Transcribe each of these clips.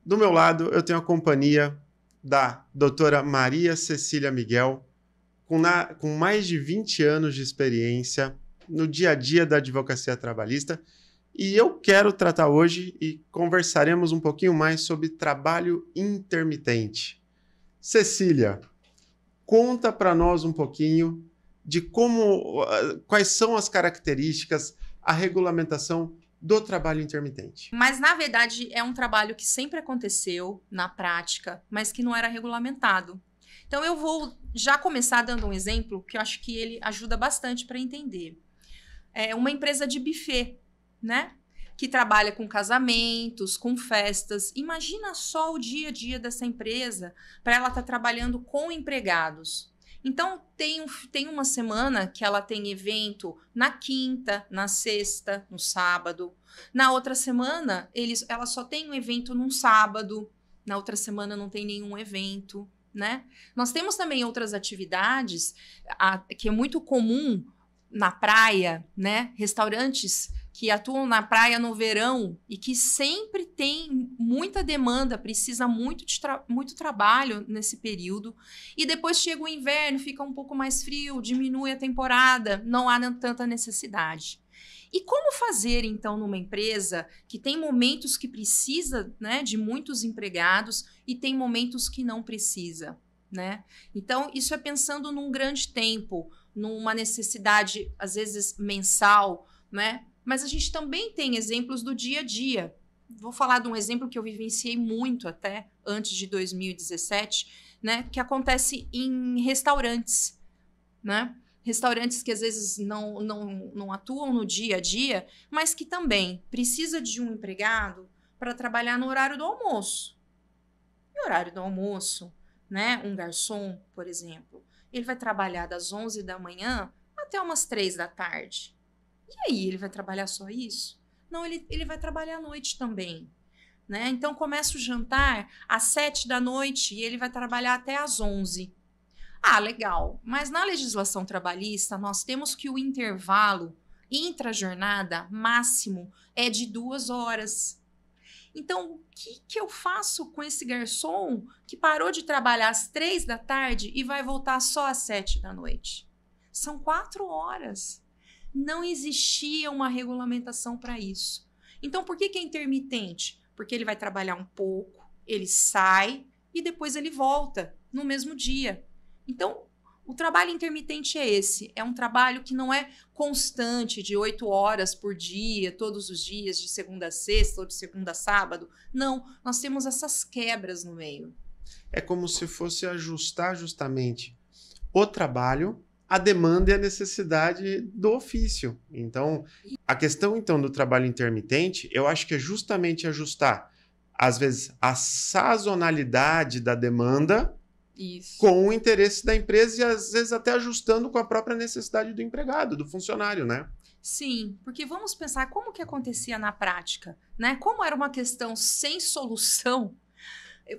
Do meu lado, eu tenho a companhia da doutora Maria Cecília Miguel, com mais de 20 anos de experiência no dia a dia da advocacia trabalhista. E eu quero tratar hoje e conversaremos um pouquinho mais sobre trabalho intermitente. Cecília, conta para nós um pouquinho de quais são as características, a regulamentação do trabalho intermitente. Mas, na verdade, é um trabalho que sempre aconteceu na prática, mas que não era regulamentado. Então, eu vou já começar dando um exemplo que eu acho que ele ajuda bastante para entender. É uma empresa de buffet, né? Que trabalha com casamentos, com festas. Imagina só o dia a dia dessa empresa para ela estar trabalhando com empregados. Então, tem uma semana que ela tem evento na quinta, na sexta, no sábado. Na outra semana, ela só tem um evento num sábado. Na outra semana não tem nenhum evento, né? Nós temos também outras atividades que é muito comum na praia, né? Restaurantes que atuam na praia no verão e que sempre tem muita demanda, precisa muito trabalho nesse período. E depois chega o inverno, fica um pouco mais frio, diminui a temporada, não há tanta necessidade. E como fazer, então, numa empresa que tem momentos que precisa, né, de muitos empregados e tem momentos que não precisa, né? Então, isso é pensando num grande tempo, numa necessidade, às vezes, mensal, né? Mas a gente também tem exemplos do dia a dia. Vou falar de um exemplo que eu vivenciei muito até antes de 2017, né? Que acontece em restaurantes, né? Restaurantes que às vezes não atuam no dia a dia, mas que também precisa de um empregado para trabalhar no horário do almoço. No horário do almoço, né? Um garçom, por exemplo, ele vai trabalhar das 11 da manhã até umas 3 da tarde. E aí, ele vai trabalhar só isso? Não, ele vai trabalhar à noite também, né? Então, começa o jantar às 7 da noite e ele vai trabalhar até às 11. Ah, legal. Mas na legislação trabalhista, nós temos que o intervalo intra-jornada máximo é de 2 horas. Então, o que eu faço com esse garçom que parou de trabalhar às 3 da tarde e vai voltar só às 7 da noite? São 4 horas. Não existia uma regulamentação para isso. Então, por que é intermitente? Porque ele vai trabalhar um pouco, ele sai e depois ele volta no mesmo dia. Então, o trabalho intermitente é esse. É um trabalho que não é constante, de 8 horas por dia, todos os dias, de segunda a sexta ou de segunda a sábado. Não, nós temos essas quebras no meio. É como se fosse ajustar justamente o trabalho, a demanda e a necessidade do ofício. Então, a questão então do trabalho intermitente, eu acho que é justamente ajustar, às vezes, a sazonalidade da demanda com o interesse da empresa e, às vezes, até ajustando com a própria necessidade do empregado, do funcionário, né? Sim, porque vamos pensar como que acontecia na prática, né? Como era uma questão sem solução.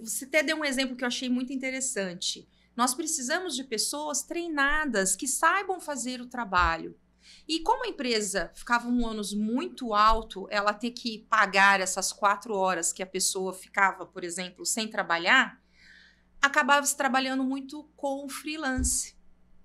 Você até deu um exemplo que eu achei muito interessante. Nós precisamos de pessoas treinadas que saibam fazer o trabalho. E como a empresa ficava um ônus muito alto, ela ter que pagar essas 4 horas que a pessoa ficava, por exemplo, sem trabalhar, acabava se trabalhando muito com o freelance.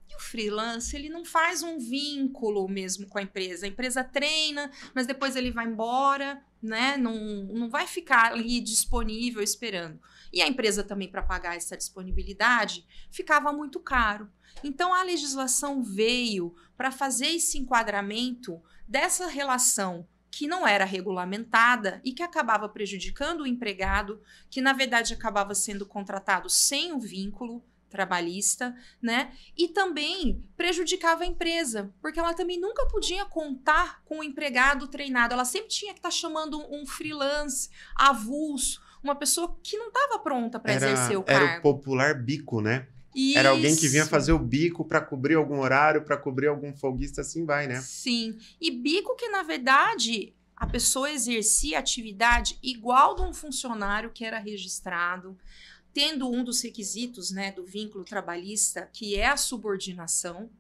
E o freelance, ele não faz um vínculo mesmo com a empresa treina, mas depois ele vai embora, né? Não vai ficar ali disponível esperando. E a empresa também, para pagar essa disponibilidade, ficava muito caro. Então, a legislação veio para fazer esse enquadramento dessa relação que não era regulamentada e que acabava prejudicando o empregado, que, na verdade, acabava sendo contratado sem o vínculo trabalhista, né? E também prejudicava a empresa, porque ela também nunca podia contar com o empregado treinado. Ela sempre tinha que estar chamando um freelance avulso, uma pessoa que não estava pronta para exercer o cargo. Era o popular bico, né? Isso. Era alguém que vinha fazer o bico para cobrir algum horário, para cobrir algum folguista, assim vai, né? Sim. E bico que, na verdade, a pessoa exercia atividade igual de um funcionário que era registrado, tendo um dos requisitos, né, do vínculo trabalhista, que é a subordinação,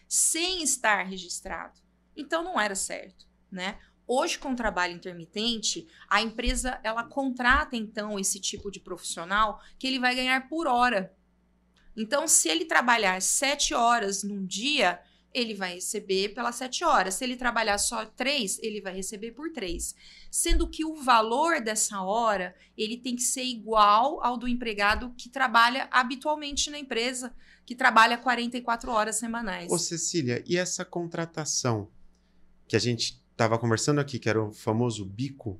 sem estar registrado. Então, não era certo, né? Hoje, com o trabalho intermitente, a empresa ela contrata, então, esse tipo de profissional que ele vai ganhar por hora. Então, se ele trabalhar 7 horas num dia, ele vai receber pelas 7 horas. Se ele trabalhar só 3, ele vai receber por 3. Sendo que o valor dessa hora, ele tem que ser igual ao do empregado que trabalha habitualmente na empresa, que trabalha 44 horas semanais. Ô, Cecília, e essa contratação que a gente estava conversando aqui, que era o famoso bico,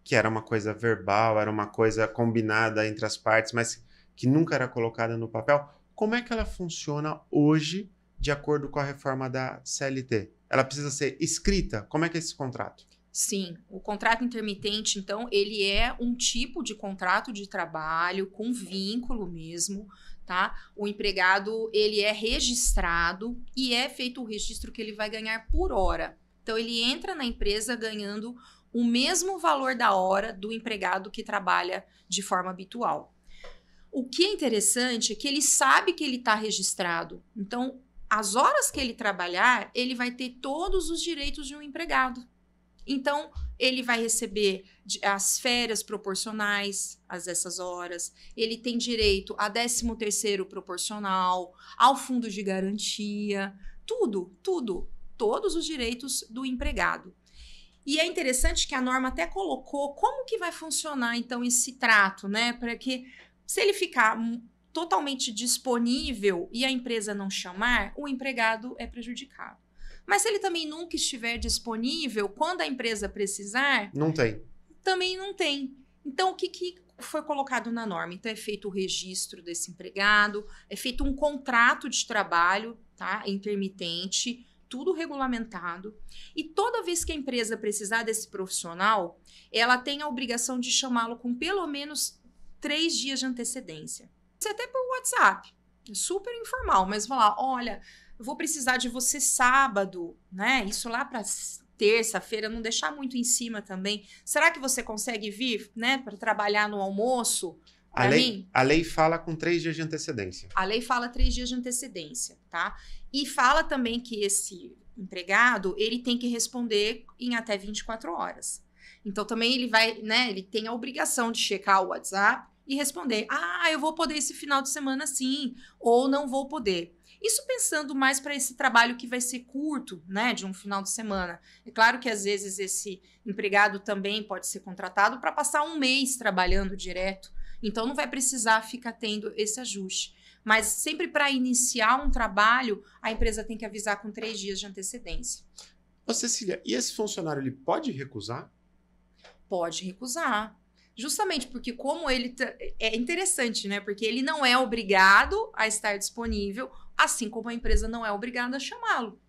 que era uma coisa verbal, era uma coisa combinada entre as partes, mas que nunca era colocada no papel, como é que ela funciona hoje de acordo com a reforma da CLT? Ela precisa ser escrita? Como é que é esse contrato? Sim, o contrato intermitente, então, ele é um tipo de contrato de trabalho com vínculo mesmo, tá? O empregado, ele é registrado e é feito o registro que ele vai ganhar por hora. Então, ele entra na empresa ganhando o mesmo valor da hora do empregado que trabalha de forma habitual. O que é interessante é que ele sabe que ele está registrado. Então, as horas que ele trabalhar, ele vai ter todos os direitos de um empregado. Então, ele vai receber as férias proporcionais a essas horas, ele tem direito a 13º proporcional, ao fundo de garantia, tudo, todos os direitos do empregado. E é interessante que a norma até colocou como que vai funcionar, então, esse trato, né? Para que, se ele ficar totalmente disponível e a empresa não chamar, o empregado é prejudicado. Mas se ele também nunca estiver disponível, quando a empresa precisar... Não tem. Também não tem. Então, o que foi colocado na norma? Então, é feito o registro desse empregado, é feito um contrato de trabalho, tá? Intermitente, tudo regulamentado. E toda vez que a empresa precisar desse profissional, ela tem a obrigação de chamá-lo com pelo menos 3 dias de antecedência. Isso é até por WhatsApp. É super informal, mas falar, olha, eu vou precisar de você sábado, né? Isso lá para terça-feira, não deixar muito em cima também. Será que você consegue vir, né, para trabalhar no almoço? A lei fala com 3 dias de antecedência. A lei fala 3 dias de antecedência, tá? E fala também que esse empregado, ele tem que responder em até 24 horas. Então, também ele vai, né, ele tem a obrigação de checar o WhatsApp e responder, eu vou poder esse final de semana sim, ou não vou poder. Isso pensando mais para esse trabalho que vai ser curto, né, de um final de semana. É claro que às vezes esse empregado também pode ser contratado para passar um mês trabalhando direto, então não vai precisar ficar tendo esse ajuste. Mas sempre para iniciar um trabalho, a empresa tem que avisar com 3 dias de antecedência. Ô, Cecília, e esse funcionário, ele pode recusar? Pode recusar. Justamente porque como ele... É interessante, né? Porque ele não é obrigado a estar disponível, assim como a empresa não é obrigada a chamá-lo,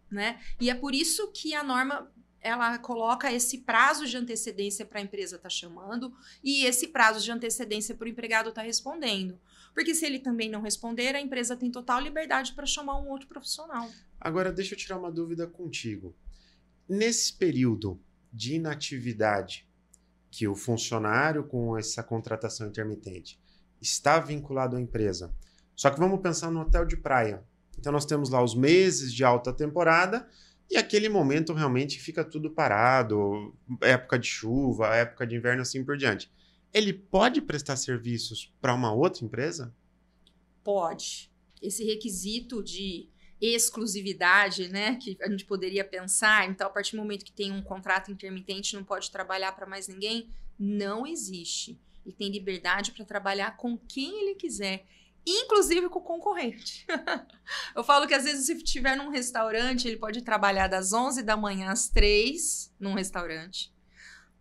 né? E é por isso que a norma, ela coloca esse prazo de antecedência para a empresa estar chamando e esse prazo de antecedência para o empregado estar respondendo. Porque se ele também não responder, a empresa tem total liberdade para chamar um outro profissional. Agora, deixa eu tirar uma dúvida contigo. Nesse período de inatividade, que o funcionário com essa contratação intermitente está vinculado à empresa. Só que vamos pensar no hotel de praia. Então nós temos lá os meses de alta temporada e aquele momento realmente fica tudo parado, época de chuva, época de inverno, assim por diante. Ele pode prestar serviços para uma outra empresa? Pode. Esse requisito de exclusividade, né, que a gente poderia pensar, então a partir do momento que tem um contrato intermitente não pode trabalhar para mais ninguém, não existe. Ele tem liberdade para trabalhar com quem ele quiser, inclusive com o concorrente. Eu falo que às vezes se estiver num restaurante, ele pode trabalhar das 11 da manhã às 3 num restaurante.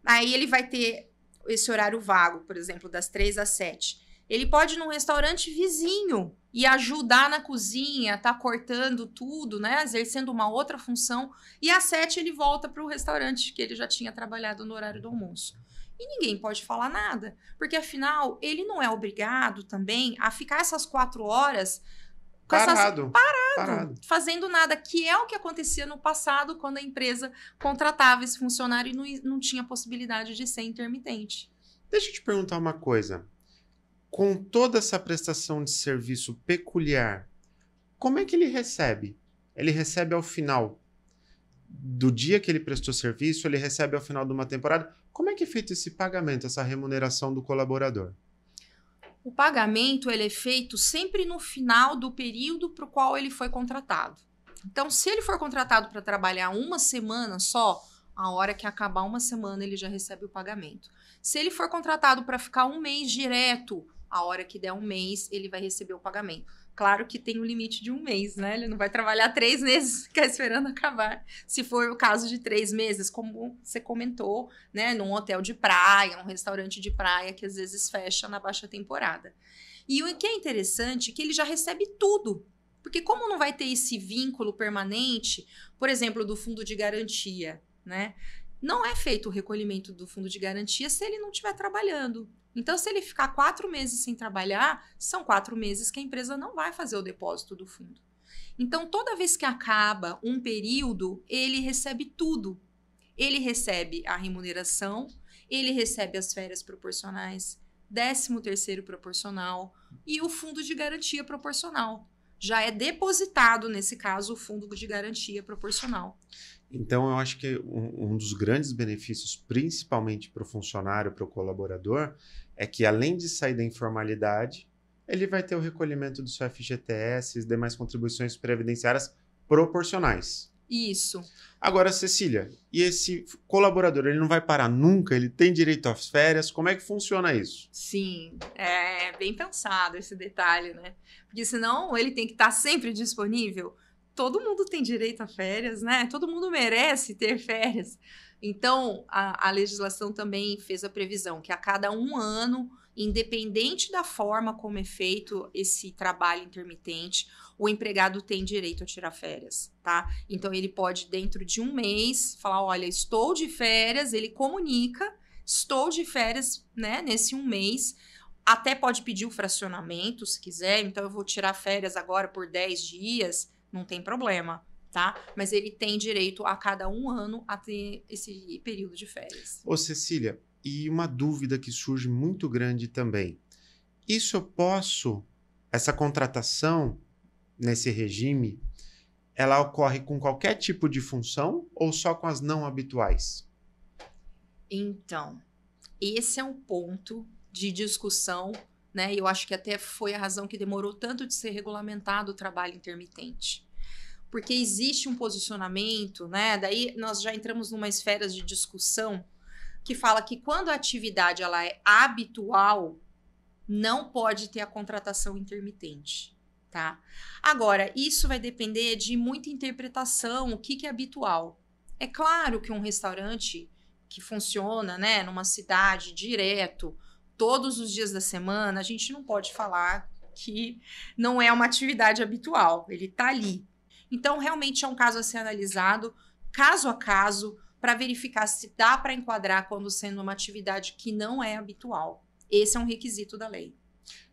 Aí ele vai ter esse horário vago, por exemplo, das 3 às 7. Ele pode ir num restaurante vizinho e ajudar na cozinha, tá cortando tudo, né? Exercendo uma outra função. E às 7 ele volta para o restaurante que ele já tinha trabalhado no horário do almoço. E ninguém pode falar nada, porque afinal ele não é obrigado também a ficar essas 4 horas Parado. Fazendo nada, que é o que acontecia no passado quando a empresa contratava esse funcionário e não tinha possibilidade de ser intermitente. Deixa eu te perguntar uma coisa. Com toda essa prestação de serviço peculiar, como é que ele recebe? Ele recebe ao final do dia que ele prestou serviço, ele recebe ao final de uma temporada. Como é que é feito esse pagamento, essa remuneração do colaborador? O pagamento ele é feito sempre no final do período para o qual ele foi contratado. Então, se ele for contratado para trabalhar uma semana só, a hora que acabar uma semana ele já recebe o pagamento. Se ele for contratado para ficar um mês direto, a hora que der um mês ele vai receber o pagamento. Claro que tem um limite de um mês, né? Ele não vai trabalhar 3 meses, ficar esperando acabar. Se for o caso de 3 meses, como você comentou, né? Num hotel de praia, um restaurante de praia, que às vezes fecha na baixa temporada. E o que é interessante é que ele já recebe tudo. Porque como não vai ter esse vínculo permanente, por exemplo, do fundo de garantia, né? Não é feito o recolhimento do fundo de garantia se ele não estiver trabalhando. Então, se ele ficar 4 meses sem trabalhar, são 4 meses que a empresa não vai fazer o depósito do fundo. Então, toda vez que acaba um período, ele recebe tudo. Ele recebe a remuneração, ele recebe as férias proporcionais, 13º proporcional e o fundo de garantia proporcional. Já é depositado, nesse caso, o fundo de garantia proporcional. Então, eu acho que um dos grandes benefícios, principalmente para o funcionário, para o colaborador, é que além de sair da informalidade, ele vai ter o recolhimento do seu FGTS e demais contribuições previdenciárias proporcionais. Isso. Agora, Cecília, e esse colaborador, ele não vai parar nunca? Ele tem direito às férias? Como é que funciona isso? Sim, é bem pensado esse detalhe, né? Porque senão ele tem que estar sempre disponível. Todo mundo tem direito a férias, né? Todo mundo merece ter férias. Então, a legislação também fez a previsão que a cada 1 ano, independente da forma como é feito esse trabalho intermitente, o empregado tem direito a tirar férias, tá? Então, ele pode, dentro de 1 mês, falar, olha, estou de férias, ele comunica, estou de férias, né, nesse 1 mês, até pode pedir o fracionamento, se quiser, então eu vou tirar férias agora por 10 dias, não tem problema, tá? Mas ele tem direito a cada 1 ano a ter esse período de férias. Ô, Cecília, e uma dúvida que surge muito grande também. Isso eu posso, essa contratação nesse regime, ela ocorre com qualquer tipo de função ou só com as não habituais? Então, esse é um ponto de discussão, né? Eu acho que até foi a razão que demorou tanto de ser regulamentado o trabalho intermitente. Porque existe um posicionamento, né? Daí nós já entramos numa esfera de discussão que fala que quando a atividade ela é habitual, não pode ter a contratação intermitente, tá? Agora, isso vai depender de muita interpretação, o que é habitual. É claro que um restaurante que funciona, né, numa cidade direto, todos os dias da semana, a gente não pode falar que não é uma atividade habitual, ele está ali. Então, realmente é um caso a ser analisado, caso a caso, para verificar se dá para enquadrar quando sendo uma atividade que não é habitual. Esse é um requisito da lei.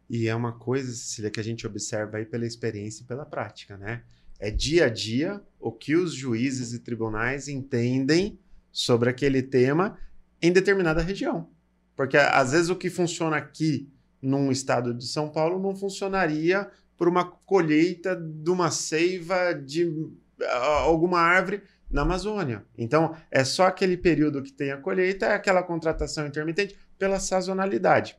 E é uma coisa, Cecília, que a gente observa aí pela experiência e pela prática, né? É dia a dia o que os juízes e tribunais entendem sobre aquele tema em determinada região. Porque, às vezes, o que funciona aqui num estado de São Paulo não funcionaria por uma colheita de uma seiva de alguma árvore na Amazônia. Então, é só aquele período que tem a colheita, é aquela contratação intermitente pela sazonalidade.